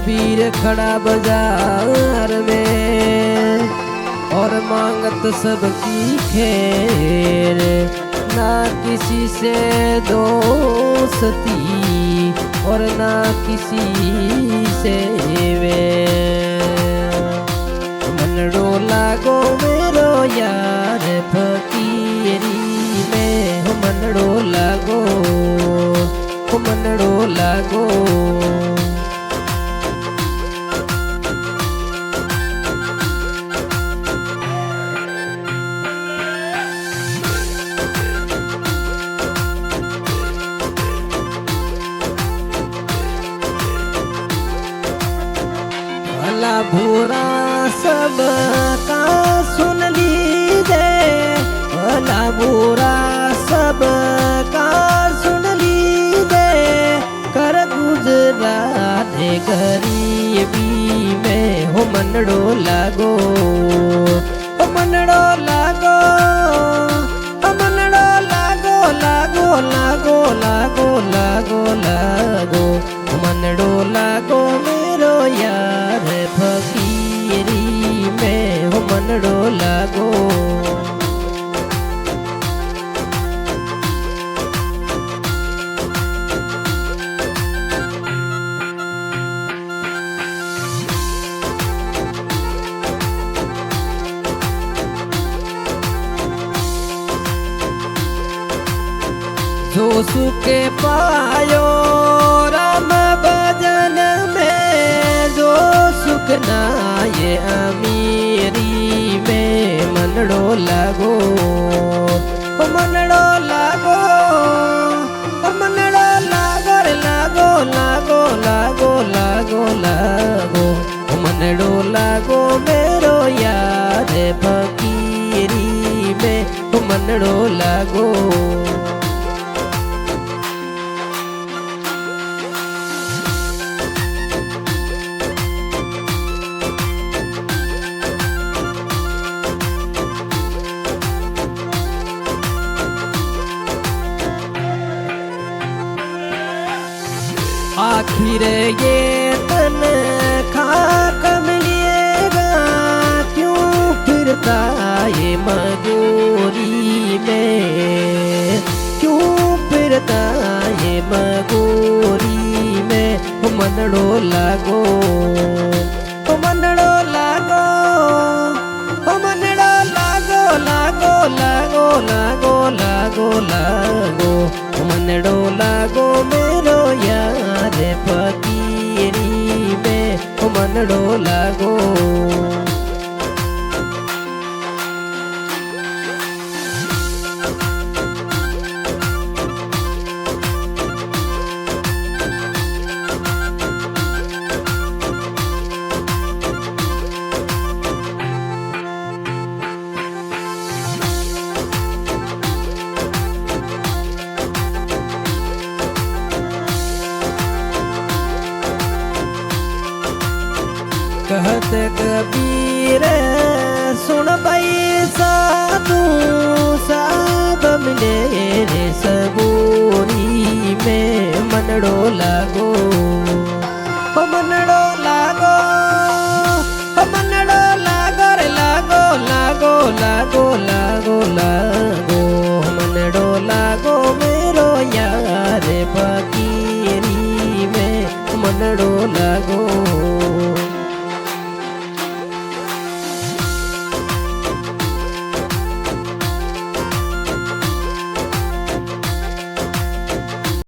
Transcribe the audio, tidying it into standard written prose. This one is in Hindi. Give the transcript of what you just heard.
कबीर खड़ा बाजार में और मांगत सबकी खैर, ना किसी से दोस्ती और ना किसी से वैर। मनड़ो लागो मेरो यार फकीरी में, मनड़ो लागो, मनड़ो लागो। भला बुरा सब का सुन लीजे, भला बुरा सब का सुन लीजे, कर गुजरात गरीबी में हो मनड़ो लागो, हो मनड़ो लागो, हो मनड़ो लागो, लागो लागो लागो लागो लागो, मनड़ो लागो मेरो यार फकीरी में, हो मनड़ो लागो। जो सुखे पायो राम भजन में, जो सुख ना ये अमीरी में, मनड़ो लागो, मनड़ो लागो, मनड़ो लागो रे लागो लागो लागो लागो लागो, मनड़ो लागो मेरो यार फकीरी में, मनड़ो लागो। आखिर ये तन खाक मिलेगा, क्यों फिरता ये मगोरी में, क्यों फिरता ये मगोरी में, हो मनड़ो लागो, हो मनड़ो लागो, हो मनड़ो लागो लागो लागो लागो लागो लागो, मनड़ो लागो मेरो यार फकीरी में, मनड़ो लागो। कहत कबीर सुन भाई साधु, सब मिले रे सबूरी में, मनड़ो लागो।